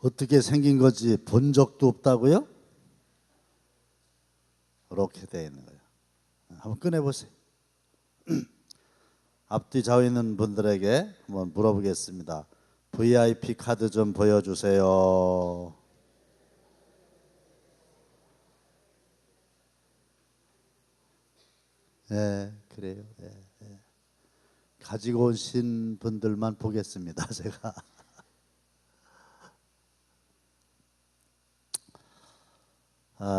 어떻게 생긴 거지 본 적도 없다고요? 이렇게 되어 있는 거예요. 한번 꺼내보세요. 앞뒤 좌우에 있는 분들에게 한번 물어보겠습니다. VIP 카드 좀 보여주세요. 네, 그래요. 네, 네. 가지고 오신 분들만 보겠습니다. 제가.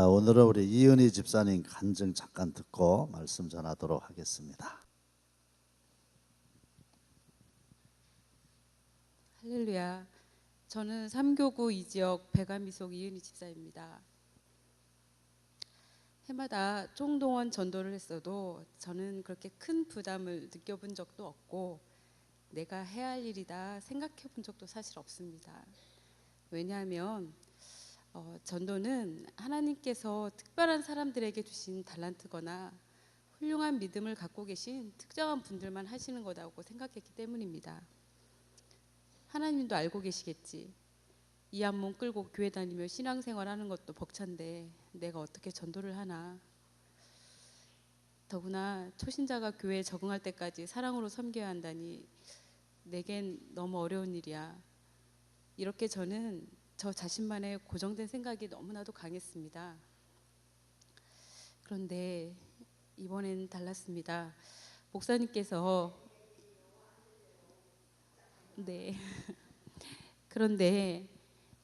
오늘은 우리 이은희 집사님 간증 잠깐 듣고 말씀 전하도록 하겠습니다. 할렐루야. 저는 삼교구 이지역 배감이속 이은희 집사입니다. 해마다 총동원 전도를 했어도 저는 그렇게 큰 부담을 느껴본 적도 없고 내가 해야 할 일이다 생각해 본 적도 사실 없습니다. 왜냐하면 전도는 하나님께서 특별한 사람들에게 주신 달란트거나 훌륭한 믿음을 갖고 계신 특정한 분들만 하시는 거라고 생각했기 때문입니다. 하나님도 알고 계시겠지. 이 한 몸 끌고 교회 다니며 신앙생활하는 것도 벅찬데 내가 어떻게 전도를 하나. 더구나 초신자가 교회에 적응할 때까지 사랑으로 섬겨야 한다니 내겐 너무 어려운 일이야. 이렇게 저는 저 자신만의 고정된 생각이 너무나도 강했습니다. 그런데 이번엔 달랐습니다. 목사님께서 그런데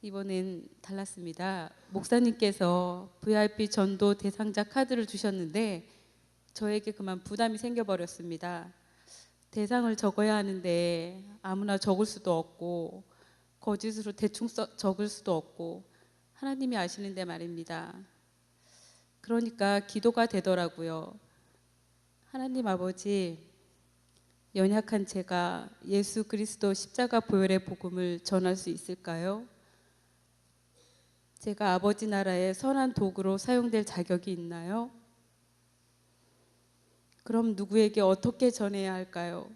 이번엔 달랐습니다. 목사님께서 VIP 전도 대상자 카드를 주셨는데 저에게 그만 부담이 생겨버렸습니다. 대상을 적어야 하는데 아무나 적을 수도 없고 거짓으로 대충 적을 수도 없고 하나님이 아시는데 말입니다. 그러니까 기도가 되더라고요. 하나님 아버지, 연약한 제가 예수 그리스도 십자가 보혈의 복음을 전할 수 있을까요? 제가 아버지 나라의 선한 도구로 사용될 자격이 있나요? 그럼 누구에게 어떻게 전해야 할까요?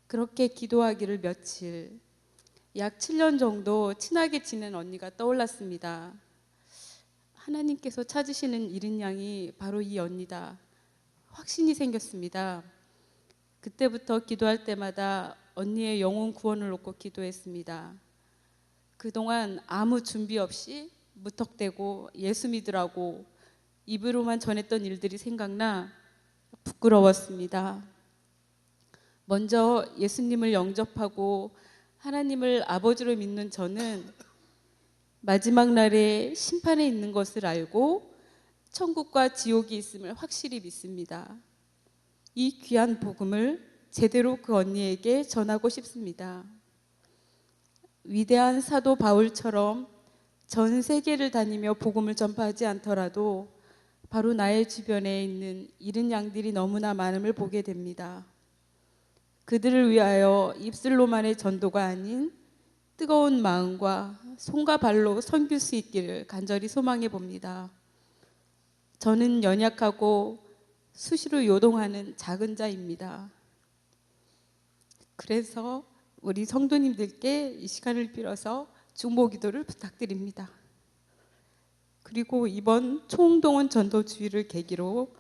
그렇게 기도하기를 며칠, 약 7년 정도 친하게 지낸 언니가 떠올랐습니다. 하나님께서 찾으시는 이른 양이 바로 이 언니다. 확신이 생겼습니다. 그때부터 기도할 때마다 언니의 영혼 구원을 놓고 기도했습니다. 그동안 아무 준비 없이 무턱대고 예수 믿으라고 입으로만 전했던 일들이 생각나 부끄러웠습니다. 먼저 예수님을 영접하고 하나님을 아버지로 믿는 저는 마지막 날에 심판에 있는 것을 알고 천국과 지옥이 있음을 확실히 믿습니다. 이 귀한 복음을 제대로 그 언니에게 전하고 싶습니다. 위대한 사도 바울처럼 전 세계를 다니며 복음을 전파하지 않더라도 바로 나의 주변에 있는 이른 양들이 너무나 많음을 보게 됩니다. 그들을 위하여 입술로만의 전도가 아닌 뜨거운 마음과 손과 발로 섬길 수 있기를 간절히 소망해 봅니다. 저는 연약하고 수시로 요동하는 작은 자입니다. 그래서 우리 성도님들께 이 시간을 빌어서 중보 기도를 부탁드립니다. 그리고 이번 총동원 전도 주의를 계기로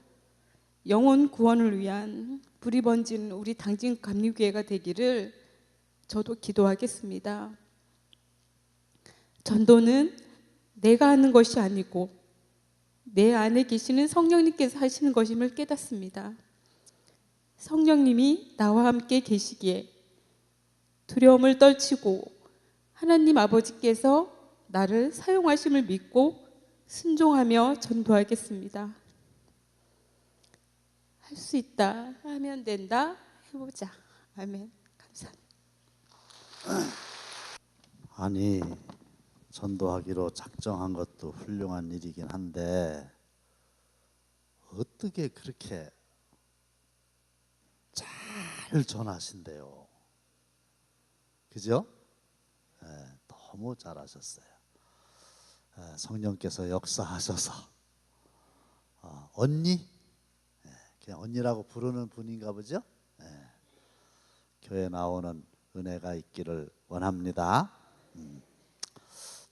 영혼 구원을 위한 불이 번지는 우리 당진 감리교회가 되기를 저도 기도하겠습니다. 전도는 내가 하는 것이 아니고 내 안에 계시는 성령님께서 하시는 것임을 깨닫습니다. 성령님이 나와 함께 계시기에 두려움을 떨치고 하나님 아버지께서 나를 사용하심을 믿고 순종하며 전도하겠습니다. 할 수 있다 하면 된다 해보자. 아멘. 감사합니다. 아니, 전도하기로 작정한 것도 훌륭한 일이긴 한데 어떻게 그렇게 잘 전하신대요? 그죠? 너무 잘하셨어요. 성령께서 역사하셔서 언니? 그냥 언니라고 부르는 분인가 보죠? 교회 나오는 은혜가 있기를 원합니다.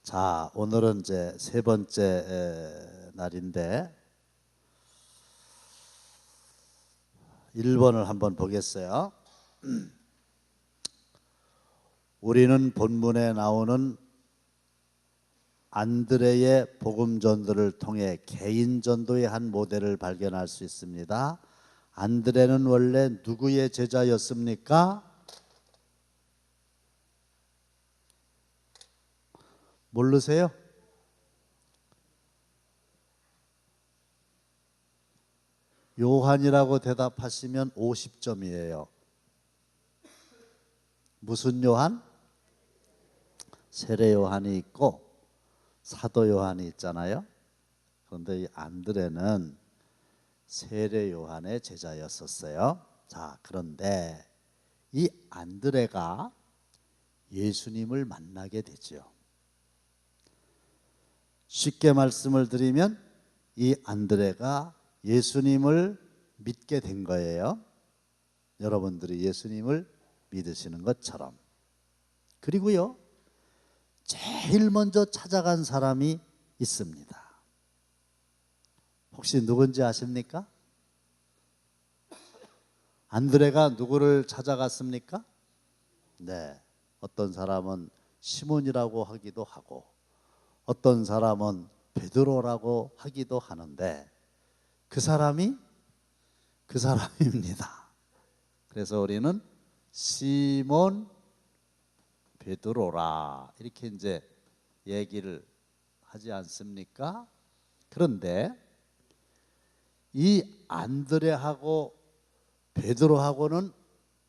자, 오늘은 이제 세 번째 날인데 1번을 한번 보겠어요. 우리는 본문에 나오는 안드레의 복음 전도를 통해 개인 전도의 한 모델을 발견할 수 있습니다. 안드레는 원래 누구의 제자였습니까? 모르세요? 요한이라고 대답하시면 50점이에요. 무슨 요한? 세례 요한이 있고 사도 요한이 있잖아요. 그런데 이 안드레는 세례 요한의 제자였었어요. 자, 그런데 이 안드레가 예수님을 만나게 되죠. 쉽게 말씀을 드리면 이 안드레가 예수님을 믿게 된 거예요. 여러분들이 예수님을 믿으시는 것처럼. 그리고요, 제일 먼저 찾아간 사람이 있습니다. 혹시 누군지 아십니까? 안드레가 누구를 찾아갔습니까? 네, 어떤 사람은 시몬이라고 하기도 하고 어떤 사람은 베드로라고 하기도 하는데 그 사람입니다. 그래서 우리는 시몬 베드로라 이렇게 이제 얘기를 하지 않습니까? 그런데 이 안드레하고 베드로하고는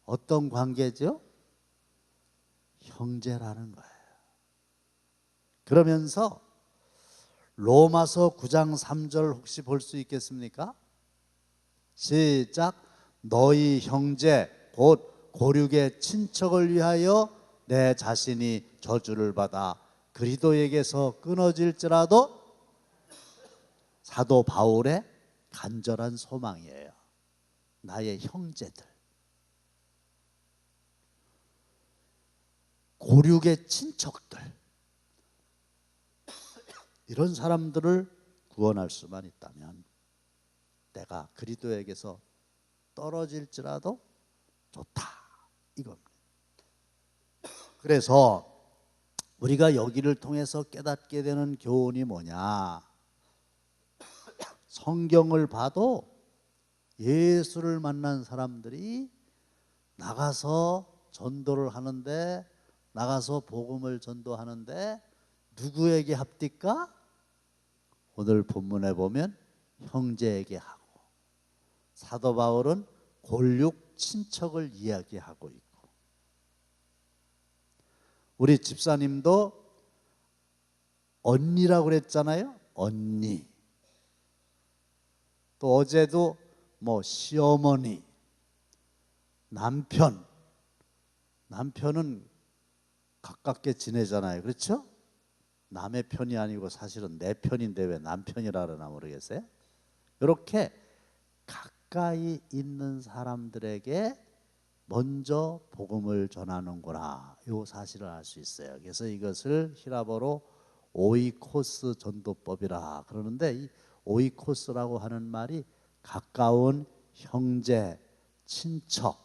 어떤 관계죠? 형제라는 거예요. 그러면서 로마서 9장 3절 혹시 볼 수 있겠습니까? 시작. 너희 형제 곧 고륙의 친척을 위하여 내 자신이 저주를 받아 그리스도에게서 끊어질지라도 사도 바울의 간절한 소망이에요. 나의 형제들, 고륙의 친척들, 이런 사람들을 구원할 수만 있다면 내가 그리스도에게서 떨어질지라도 좋다 이겁니다. 그래서 우리가 여기를 통해서 깨닫게 되는 교훈이 뭐냐? 성경을 봐도 예수를 만난 사람들이 나가서 전도를 하는데, 나가서 복음을 전도하는데 누구에게 합니까? 오늘 본문에 보면 형제에게 하고, 사도 바울은 골육 친척을 이야기하고 있고, 우리 집사님도 언니라고 그랬잖아요. 언니. 또 어제도 뭐 시어머니, 남편은 가깝게 지내잖아요. 그렇죠? 남의 편이 아니고 사실은 내 편인데 왜 남편이라 그러나 모르겠어요. 이렇게 가까이 있는 사람들에게 먼저 복음을 전하는구나, 이 사실을 알 수 있어요. 그래서 이것을 히라보로 오이코스 전도법이라 그러는데, 이 오이코스라고 하는 말이 가까운 형제, 친척,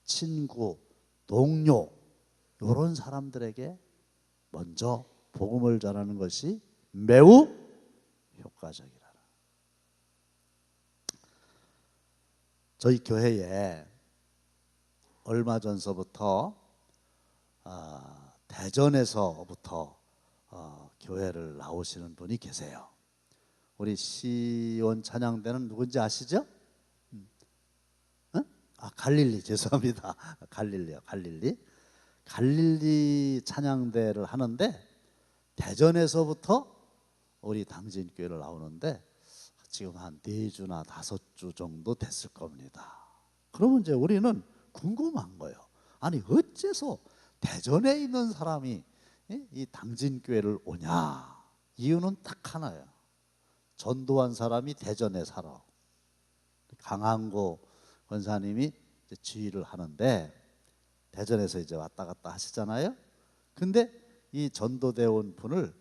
친구, 동료, 이런 사람들에게 먼저 복음을 전하는 것이 매우 효과적이라. 저희 교회에 얼마 전서부터 대전에서부터 교회를 나오시는 분이 계세요. 우리 시온 찬양대는 누군지 아시죠? 갈릴리, 죄송합니다. 갈릴리요, 갈릴리 찬양대를 하는데 대전에서부터 우리 당진교회를 나오는데 지금 한 4주나 5주 정도 됐을 겁니다. 그러면 이제 우리는 궁금한 거예요. 아니 어째서 대전에 있는 사람이 이 당진교회를 오냐? 이유는 딱 하나예요. 전도한 사람이 대전에 살아. 강한고 권사님이 이제 지휘를 하는데 대전에서 이제 왔다 갔다 하시잖아요. 근데 이 전도대 온 분을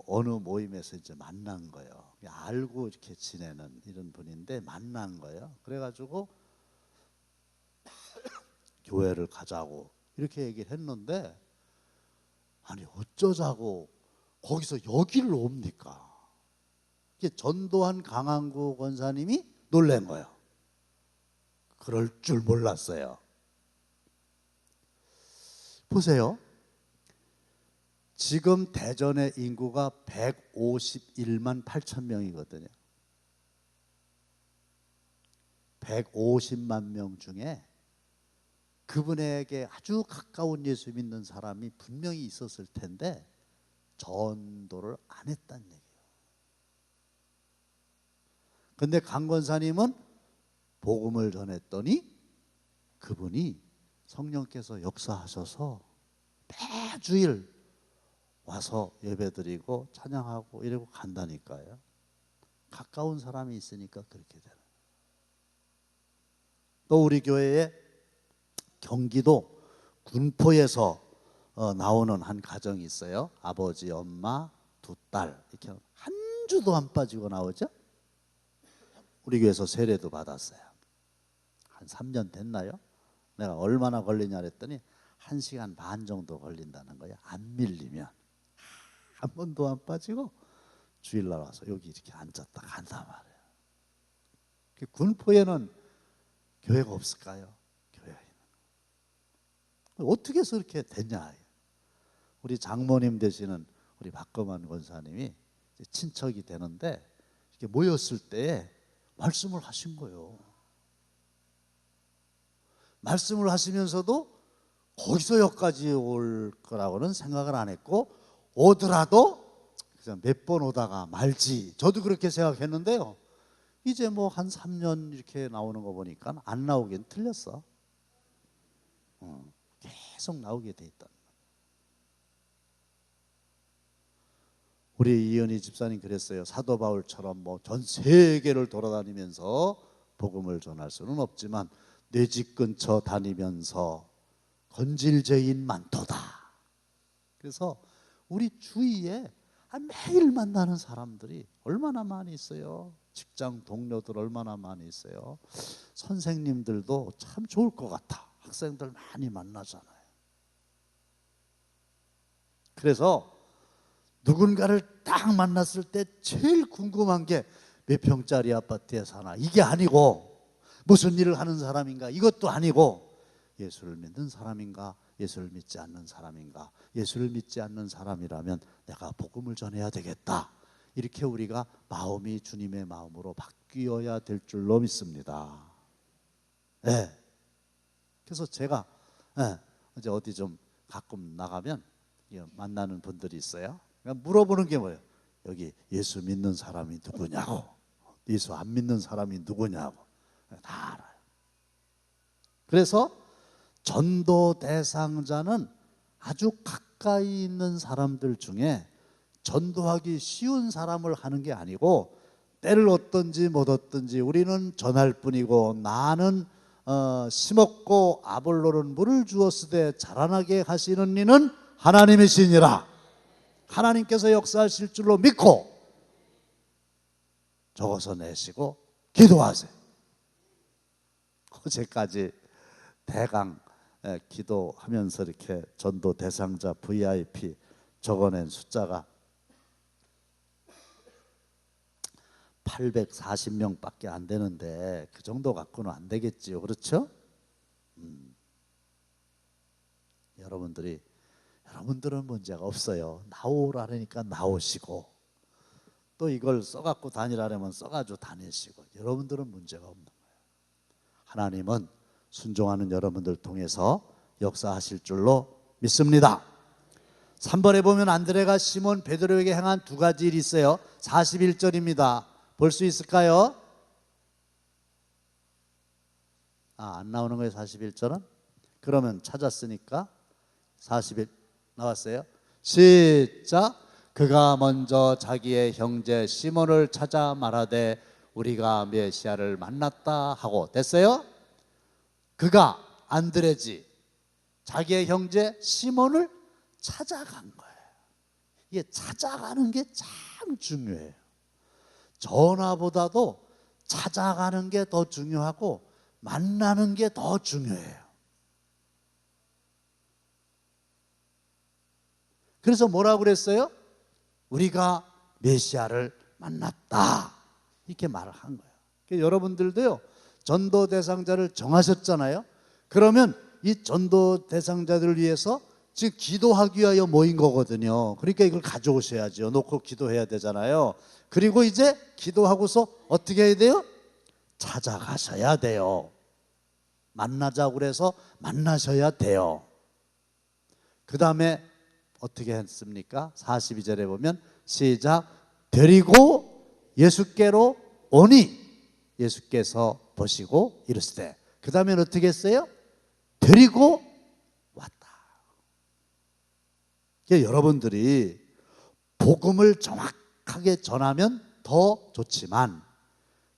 어느 모임에서 이제 만난 거예요. 알고 이렇게 지내는 이런 분인데 만난 거예요. 그래가지고 교회를 가자고 이렇게 얘기를 했는데, 아니 어쩌자고 거기서 여기를 옵니까? 이게 전도한 강한구 권사님이 놀란 거예요. 그럴 줄 몰랐어요. 보세요. 지금 대전의 인구가 151만 8천 명이거든요. 150만 명 중에 그분에게 아주 가까운 예수 믿는 사람이 분명히 있었을 텐데 전도를 안 했다는 얘기예요. 근데 강 권사님은 복음을 전했더니 그분이 성령께서 역사하셔서 매주일 와서 예배드리고 찬양하고 이러고 간다니까요. 가까운 사람이 있으니까 그렇게 되는. 또 우리 교회에 경기도 군포에서 나오는 한 가정이 있어요. 아버지, 엄마, 두 딸 이렇게 한 주도 안 빠지고 나오죠. 우리 교회에서 세례도 받았어요. 한 3년 됐나요? 내가 얼마나 걸리냐 그랬더니 1시간 반 정도 걸린다는 거야. 안 밀리면. 한 번도 안 빠지고 주일날 와서 여기 이렇게 앉았다 간단 말이에요. 군포에는 교회가 없을까요? 교회가 있는. 어떻게 해서 이렇게 됐냐? 우리 장모님 되시는 우리 박검환 권사님이 친척이 되는데 이렇게 모였을 때 말씀을 하신 거예요. 말씀을 하시면서도 거기서 여기까지 올 거라고는 생각을 안 했고, 오더라도 그냥 몇 번 오다가 말지. 저도 그렇게 생각했는데요. 이제 뭐 한 3년 이렇게 나오는 거 보니까 안 나오긴 틀렸어. 계속 나오게 돼 있다. 우리 이현희 집사님 그랬어요. 사도 바울처럼 뭐 전 세계를 돌아다니면서 복음을 전할 수는 없지만 내 집 근처 다니면서 건질죄인 많도다. 그래서 우리 주위에 매일 만나는 사람들이 얼마나 많이 있어요. 직장 동료들 얼마나 많이 있어요. 선생님들도 참 좋을 것 같아. 학생들 많이 만나잖아요. 그래서 누군가를 딱 만났을 때 제일 궁금한 게 몇 평짜리 아파트에 사나, 이게 아니고 무슨 일을 하는 사람인가, 이것도 아니고 예수를 믿는 사람인가, 예수를 믿지 않는 사람인가. 예수를 믿지 않는 사람이라면 내가 복음을 전해야 되겠다. 이렇게 우리가 마음이 주님의 마음으로 바뀌어야 될 줄로 믿습니다. 네. 그래서 제가 이제 어디 좀 가끔 나가면 만나는 분들이 있어요. 물어보는 게 뭐예요? 여기 예수 믿는 사람이 누구냐고, 예수 안 믿는 사람이 누구냐고 다 알아요. 그래서 전도 대상자는 아주 가까이 있는 사람들 중에 전도하기 쉬운 사람을 하는 게 아니고, 때를 얻든지 못 얻든지 우리는 전할 뿐이고, 나는 심었고 아볼로는 물을 주었으되 자라나게 하시는 이는 하나님이시니라. 하나님께서 역사하실 줄로 믿고 적어서 내시고 기도하세요. 어제까지 대강 기도하면서 이렇게 전도 대상자 VIP 적어낸 숫자가 840명밖에 안 되는데 그 정도 갖고는 안 되겠지요. 그렇죠? 여러분들은 문제가 없어요. 나오라니까 나오시고, 또 이걸 써갖고 다니라면 써가지고 다니시고, 여러분들은 문제가 없는 거예요. 하나님은 순종하는 여러분들 통해서 역사하실 줄로 믿습니다. 3번에 보면 안드레가 시몬 베드로에게 행한 두 가지 일이 있어요. 41절입니다. 볼 수 있을까요? 안 나오는 거예요, 41절은? 그러면 찾았으니까 41 나왔어요. 시작. 그가 먼저 자기의 형제 시몬을 찾아 말하되 우리가 메시아를 만났다 하고. 됐어요? 그가 안드레지 자기의 형제 시몬을 찾아간 거예요. 이게 찾아가는 게 참 중요해요. 전화보다도 찾아가는 게 더 중요하고 만나는 게 더 중요해요. 그래서 뭐라고 그랬어요? 우리가 메시아를 만났다, 이렇게 말을 한 거예요. 그러니까 여러분들도요, 전도 대상자를 정하셨잖아요. 그러면 이 전도 대상자들을 위해서 지금 기도하기 위하여 모인 거거든요. 그러니까 이걸 가져오셔야죠. 놓고 기도해야 되잖아요. 그리고 이제 기도하고서 어떻게 해야 돼요? 찾아가셔야 돼요. 만나자고 그래서 만나셔야 돼요. 그 다음에 어떻게 했습니까? 42절에 보면 시작. 데리고 예수께로 오니 예수께서 보시고 이르시되. 그 다음엔 어떻게 했어요? 데리고 왔다. 여러분들이 복음을 정확하게 전하면 더 좋지만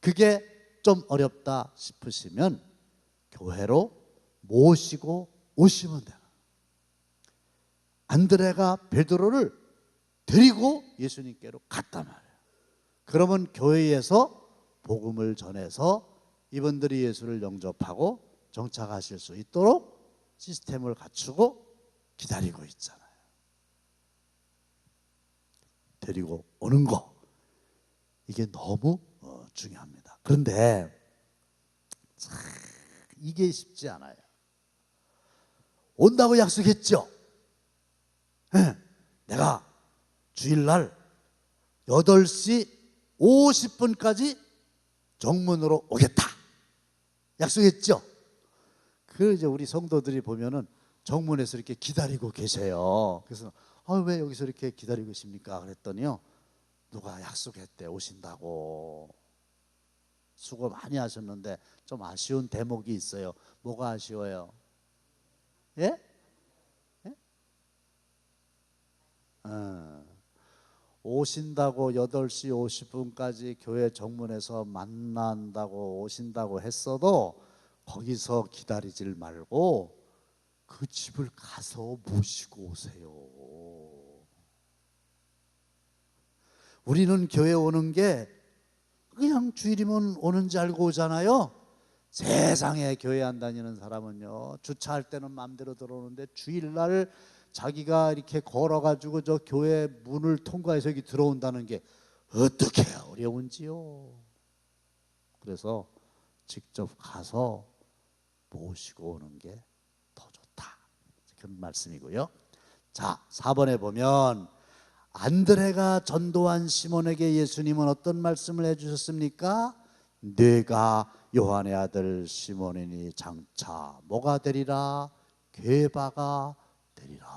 그게 좀 어렵다 싶으시면 교회로 모시고 오시면 돼요. 안드레가 베드로를 데리고 예수님께로 갔단 말이에요. 그러면 교회에서 복음을 전해서 이분들이 예수를 영접하고 정착하실 수 있도록 시스템을 갖추고 기다리고 있잖아요. 데리고 오는 거, 이게 너무 중요합니다. 그런데 참 이게 쉽지 않아요. 온다고 약속했죠. 내가 주일날 8시 50분까지 정문으로 오겠다, 약속했죠. 그 이제 우리 성도들이 보면은 정문에서 이렇게 기다리고 계세요. 그래서 왜 여기서 이렇게 기다리고 계십니까? 그랬더니요, 누가 약속했대, 오신다고. 수고 많이 하셨는데 좀 아쉬운 대목이 있어요. 뭐가 아쉬워요? 예? 예? 오신다고 8시 50분까지 교회 정문에서 만난다고 오신다고 했어도 거기서 기다리질 말고 그 집을 가서 모시고 오세요. 우리는 교회 오는 게 그냥 주일이면 오는지 알고 오잖아요. 세상에 교회 안 다니는 사람은요, 주차할 때는 마음대로 들어오는데 주일날 자기가 이렇게 걸어가지고 저 교회 문을 통과해서 여기 들어온다는 게 어떻게 어려운지요. 그래서 직접 가서 모시고 오는 게 더 좋다, 그런 말씀이고요. 자, 4번에 보면 안드레가 전도한 시몬에게 예수님은 어떤 말씀을 해주셨습니까? 네가 요한의 아들 시몬이니 장차 뭐가 되리라? 게바가 되리라.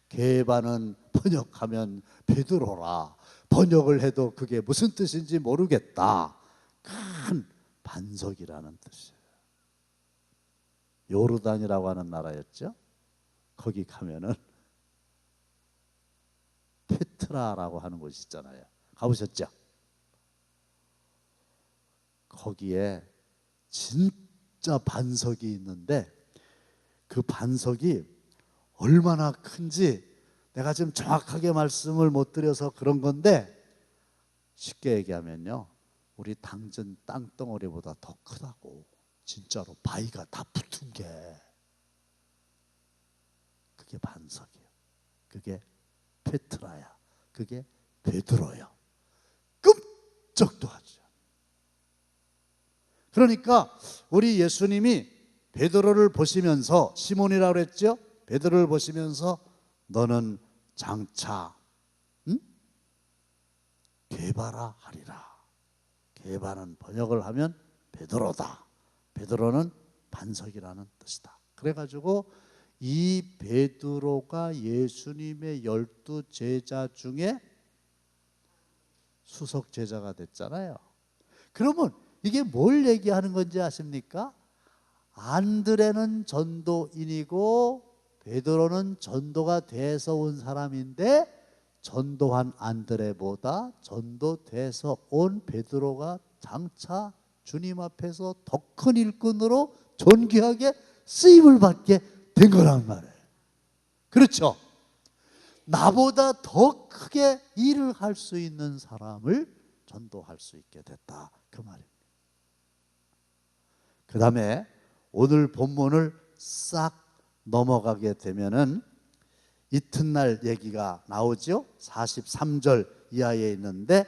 게바는 번역하면 베드로라. 번역을 해도 그게 무슨 뜻인지 모르겠다. 큰 반석이라는 뜻이에요. 요르단이라고 하는 나라였죠. 거기 가면은 페트라라고 하는 곳이 있잖아요. 가보셨죠? 거기에 진짜 반석이 있는데 그 반석이 얼마나 큰지 내가 지금 정확하게 말씀을 못 드려서 그런 건데, 쉽게 얘기하면요, 우리 당전 땅덩어리보다 더 크다고. 진짜로 바위가 다 붙은 게 그게 반석이에요. 그게 페트라야. 그게 베드로야. 끔찍도 하죠. 그러니까 우리 예수님이 베드로를 보시면서, 시몬이라고 그랬죠? 베드로를 보시면서 너는 장차 게바라 하리라. 게바는 번역을 하면 베드로다. 베드로는 반석이라는 뜻이다. 그래가지고 이 베드로가 예수님의 12 제자 중에 수석 제자가 됐잖아요. 그러면 이게 뭘 얘기하는 건지 아십니까? 안드레는 전도인이고 베드로는 전도가 돼서 온 사람인데, 전도한 안드레보다 전도돼서 온 베드로가 장차 주님 앞에서 더 큰 일꾼으로 존귀하게 쓰임을 받게 된 거란 말이에요. 그렇죠? 나보다 더 크게 일을 할 수 있는 사람을 전도할 수 있게 됐다, 그 말입니다. 그 다음에 오늘 본문을 싹 넘어가게 되면은 이튿날 얘기가 나오죠. 43절 이하에 있는데,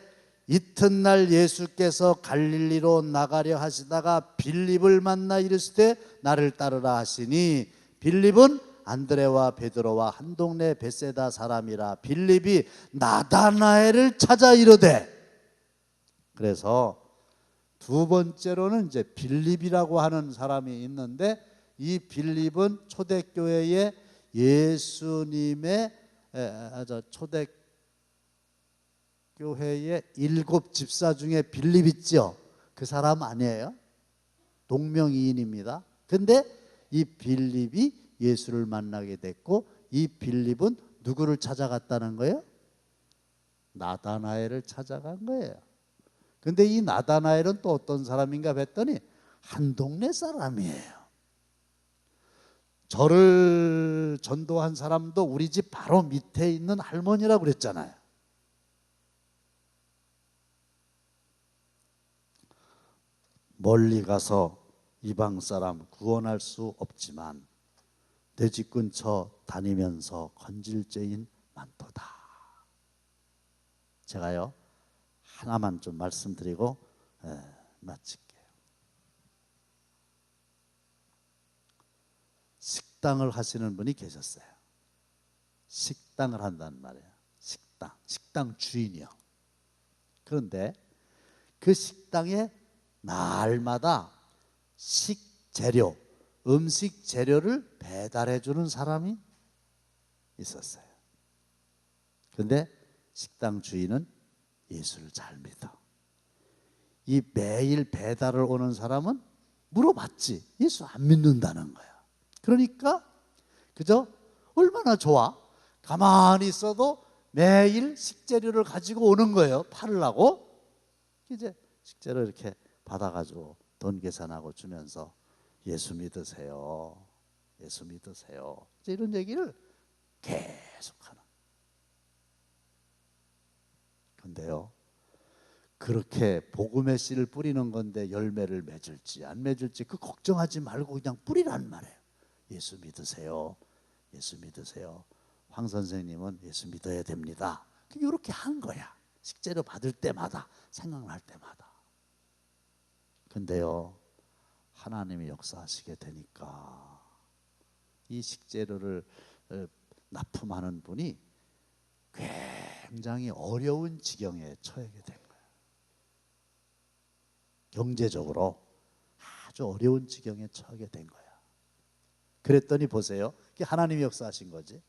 이튿날 예수께서 갈릴리로 나가려 하시다가 빌립을 만나 이르시되 나를 따르라 하시니, 빌립은 안드레와 베드로와 한 동네 벳세다 사람이라 빌립이 나다나엘을 찾아 이르되, 그래서 두 번째로는 이제 빌립이라고 하는 사람이 있는데, 이 빌립은 초대교회의 예수님의 초대교회의 7 집사 중에 빌립 있죠. 그 사람 아니에요. 동명이인입니다. 근데 이 빌립이 예수를 만나게 됐고, 이 빌립은 누구를 찾아갔다는 거예요? 나다나엘을 찾아간 거예요. 근데 이 나다나엘은 또 어떤 사람인가 했더니 한 동네 사람이에요. 저를 전도한 사람도 우리 집 바로 밑에 있는 할머니라고 그랬잖아요. 멀리 가서 이방 사람 구원할 수 없지만 내 집 근처 다니면서 건질 죄인 많도다. 제가요 하나만 좀 말씀드리고 마칠게요. 식당을 하시는 분이 계셨어요. 식당을 한단 말이에요. 식당 주인이요. 그런데 그 식당에 날마다 식재료, 음식 재료를 배달해 주는 사람이 있었어요. 그런데 식당 주인은 예수를 잘 믿어. 이 매일 배달을 오는 사람은 물어봤지, 예수 안 믿는다는 거야. 그러니까 그저 얼마나 좋아, 가만히 있어도 매일 식재료를 가지고 오는 거예요. 팔으려고. 이제 식재료 이렇게 받아가지고 돈 계산하고 주면서 예수 믿으세요, 예수 믿으세요, 이런 얘기를 계속하는. 근데요, 그렇게 복음의 씨를 뿌리는 건데 열매를 맺을지 안 맺을지 그 걱정하지 말고 그냥 뿌리란 말이에요. 예수 믿으세요, 예수 믿으세요. 황 선생님은 예수 믿어야 됩니다. 이렇게 한 거야. 식재료 받을 때마다, 생각날 때마다. 근데요, 하나님이 역사하시게 되니까 이 식재료를 납품하는 분이 굉장히 어려운 지경에 처하게 된 거예요. 경제적으로 아주 어려운 지경에 처하게 된 거야. 그랬더니 보세요, 그게 하나님이 역사하신 거지.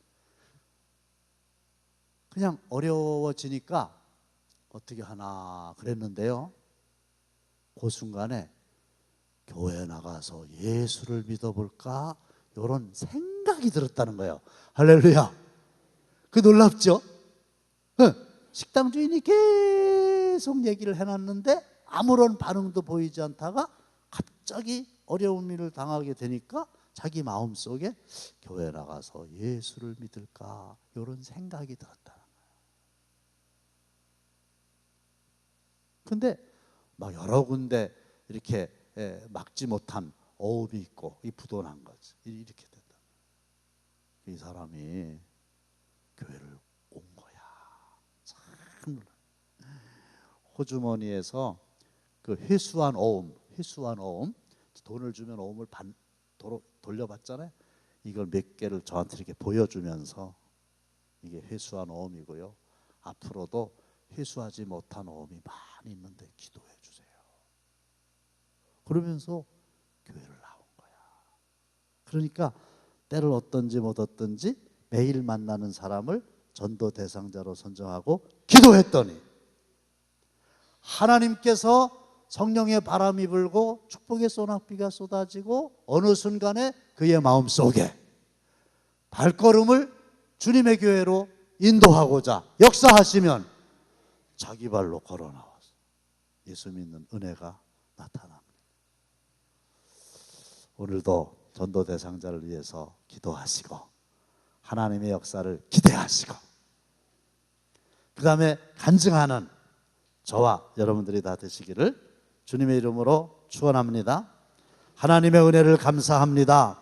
그냥 어려워지니까 어떻게 하나 그랬는데요, 그 순간에 교회 나가서 예수를 믿어볼까 이런 생각이 들었다는 거예요. 할렐루야. 그 놀랍죠? 식당 주인이 계속 얘기를 해놨는데 아무런 반응도 보이지 않다가 갑자기 어려운 일을 당하게 되니까 자기 마음속에 교회 나가서 예수를 믿을까 이런 생각이 들었다는 거예요. 근데 막 여러 군데 이렇게 막지 못한 어음이 있고 이 부도난 거지. 이렇게 된다. 이 사람이 교회를 온 거야. 참 놀라. 호주머니에서 그 회수한 어음, 돈을 주면 어음을 돌려받잖아요. 이걸 몇 개를 저한테 이렇게 보여주면서 이게 회수한 어음이고요, 앞으로도 회수하지 못한 어음이 많이 있는데 기도해 주세요. 그러면서 교회를 나온 거야. 그러니까 때를 얻든지 못 얻든지 매일 만나는 사람을 전도 대상자로 선정하고 기도했더니 하나님께서 성령의 바람이 불고 축복의 소낙비가 쏟아지고 어느 순간에 그의 마음속에 발걸음을 주님의 교회로 인도하고자 역사하시면 자기 발로 걸어 나와서 예수 믿는 은혜가 나타납니다. 오늘도 전도 대상자를 위해서 기도하시고 하나님의 역사를 기대하시고 그 다음에 간증하는 저와 여러분들이 다 되시기를 주님의 이름으로 축원합니다. 하나님의 은혜를 감사합니다.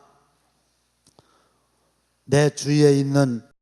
내 주위에 있는